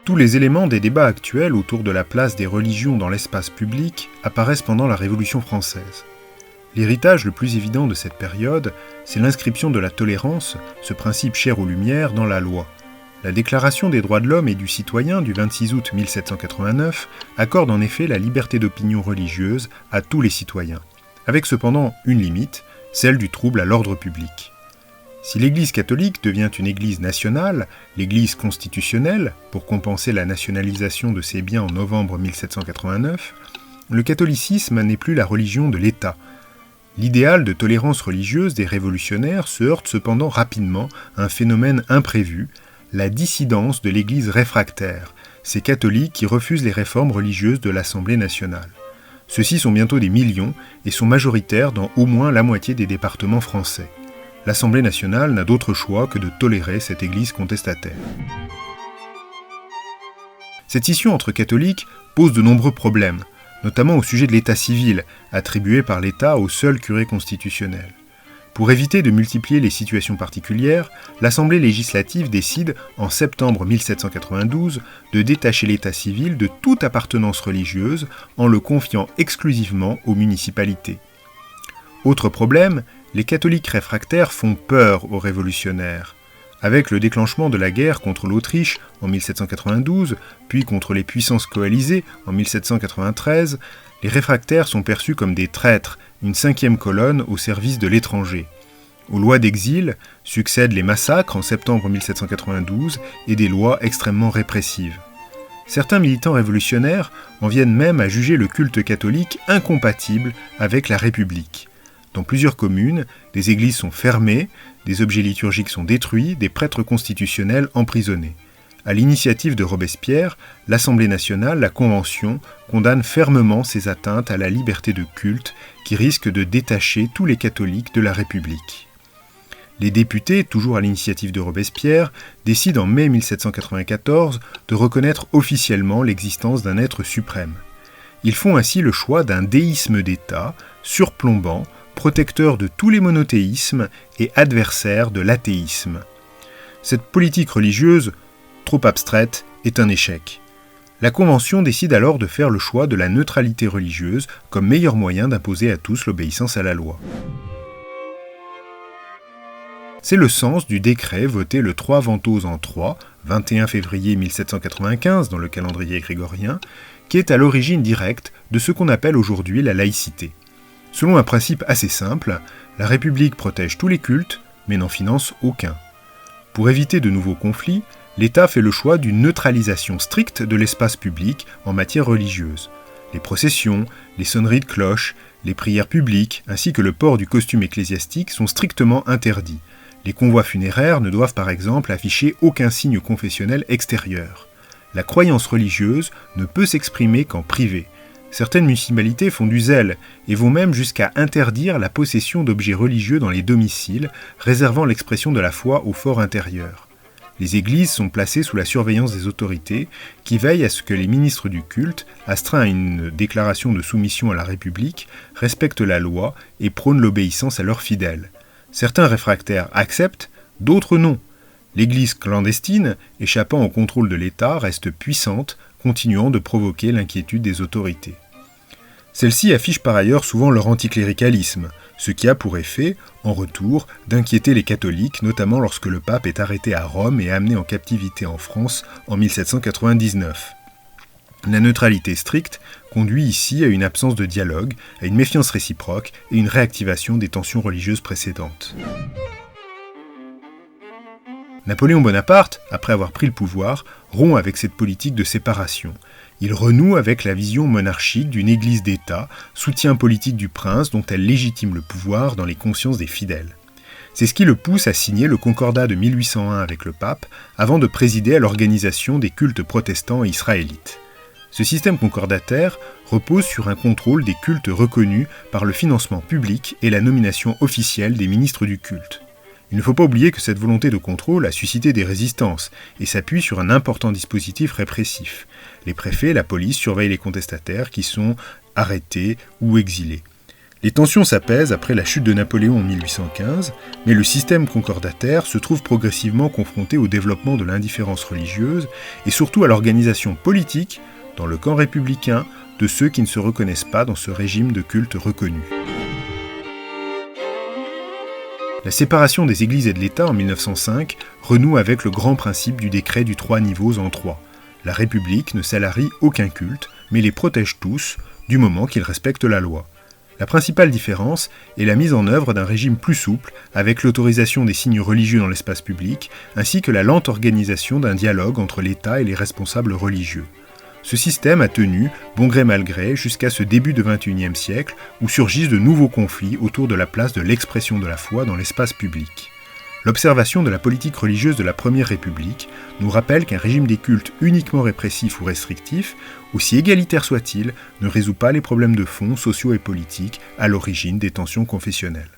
Tous les éléments des débats actuels autour de la place des religions dans l'espace public apparaissent pendant la Révolution française. L'héritage le plus évident de cette période, c'est l'inscription de la tolérance, ce principe cher aux Lumières, dans la loi. La Déclaration des droits de l'homme et du citoyen du 26 août 1789 accorde en effet la liberté d'opinion religieuse à tous les citoyens, avec cependant une limite, celle du trouble à l'ordre public. Si l'Église catholique devient une Église nationale, l'Église constitutionnelle, pour compenser la nationalisation de ses biens en novembre 1789, le catholicisme n'est plus la religion de l'État. L'idéal de tolérance religieuse des révolutionnaires se heurte cependant rapidement à un phénomène imprévu, la dissidence de l'Église réfractaire, ces catholiques qui refusent les réformes religieuses de l'Assemblée nationale. Ceux-ci sont bientôt des millions et sont majoritaires dans au moins la moitié des départements français. L'Assemblée nationale n'a d'autre choix que de tolérer cette Église contestataire. Cette scission entre catholiques pose de nombreux problèmes, notamment au sujet de l'état civil, attribué par l'État au seul curé constitutionnel. Pour éviter de multiplier les situations particulières, l'Assemblée législative décide, en septembre 1792, de détacher l'état civil de toute appartenance religieuse en le confiant exclusivement aux municipalités. Autre problème, les catholiques réfractaires font peur aux révolutionnaires. Avec le déclenchement de la guerre contre l'Autriche en 1792, puis contre les puissances coalisées en 1793, les réfractaires sont perçus comme des traîtres, une cinquième colonne au service de l'étranger. Aux lois d'exil succèdent les massacres en septembre 1792 et des lois extrêmement répressives. Certains militants révolutionnaires en viennent même à juger le culte catholique incompatible avec la République. Dans plusieurs communes, des églises sont fermées, des objets liturgiques sont détruits, des prêtres constitutionnels emprisonnés. À l'initiative de Robespierre, l'Assemblée nationale, la Convention, condamne fermement ces atteintes à la liberté de culte qui risquent de détacher tous les catholiques de la République. Les députés, toujours à l'initiative de Robespierre, décident en mai 1794 de reconnaître officiellement l'existence d'un être suprême. Ils font ainsi le choix d'un déisme d'État, surplombant, protecteur de tous les monothéismes et adversaire de l'athéisme. Cette politique religieuse, trop abstraite, est un échec. La Convention décide alors de faire le choix de la neutralité religieuse comme meilleur moyen d'imposer à tous l'obéissance à la loi. C'est le sens du décret voté le 3 Ventose en 3, 21 février 1795 dans le calendrier grégorien, qui est à l'origine directe de ce qu'on appelle aujourd'hui la laïcité. Selon un principe assez simple, la République protège tous les cultes, mais n'en finance aucun. Pour éviter de nouveaux conflits, l'État fait le choix d'une neutralisation stricte de l'espace public en matière religieuse. Les processions, les sonneries de cloches, les prières publiques, ainsi que le port du costume ecclésiastique sont strictement interdits. Les convois funéraires ne doivent par exemple afficher aucun signe confessionnel extérieur. La croyance religieuse ne peut s'exprimer qu'en privé. Certaines municipalités font du zèle et vont même jusqu'à interdire la possession d'objets religieux dans les domiciles, réservant l'expression de la foi au fort intérieur. Les églises sont placées sous la surveillance des autorités qui veillent à ce que les ministres du culte, astreints à une déclaration de soumission à la République, respectent la loi et prônent l'obéissance à leurs fidèles. Certains réfractaires acceptent, d'autres non. L'Église clandestine, échappant au contrôle de l'État, reste puissante, continuant de provoquer l'inquiétude des autorités. Celles-ci affichent par ailleurs souvent leur anticléricalisme, ce qui a pour effet, en retour, d'inquiéter les catholiques, notamment lorsque le pape est arrêté à Rome et amené en captivité en France en 1799. La neutralité stricte conduit ici à une absence de dialogue, à une méfiance réciproque et une réactivation des tensions religieuses précédentes. Napoléon Bonaparte, après avoir pris le pouvoir, rompt avec cette politique de séparation. Il renoue avec la vision monarchique d'une église d'État, soutien politique du prince dont elle légitime le pouvoir dans les consciences des fidèles. C'est ce qui le pousse à signer le concordat de 1801 avec le pape, avant de présider à l'organisation des cultes protestants et israélites. Ce système concordataire repose sur un contrôle des cultes reconnus par le financement public et la nomination officielle des ministres du culte. Il ne faut pas oublier que cette volonté de contrôle a suscité des résistances et s'appuie sur un important dispositif répressif. Les préfets et la police surveillent les contestataires qui sont arrêtés ou exilés. Les tensions s'apaisent après la chute de Napoléon en 1815, mais le système concordataire se trouve progressivement confronté au développement de l'indifférence religieuse et surtout à l'organisation politique, dans le camp républicain, de ceux qui ne se reconnaissent pas dans ce régime de culte reconnu. La séparation des églises et de l'État en 1905 renoue avec le grand principe du décret du 3 niveaux en 3. La République ne salarie aucun culte, mais les protège tous, du moment qu'ils respectent la loi. La principale différence est la mise en œuvre d'un régime plus souple, avec l'autorisation des signes religieux dans l'espace public, ainsi que la lente organisation d'un dialogue entre l'État et les responsables religieux. Ce système a tenu, bon gré mal gré, jusqu'à ce début du XXIe siècle, où surgissent de nouveaux conflits autour de la place de l'expression de la foi dans l'espace public. L'observation de la politique religieuse de la Première République nous rappelle qu'un régime des cultes uniquement répressif ou restrictif, aussi égalitaire soit-il, ne résout pas les problèmes de fond, sociaux et politiques, à l'origine des tensions confessionnelles.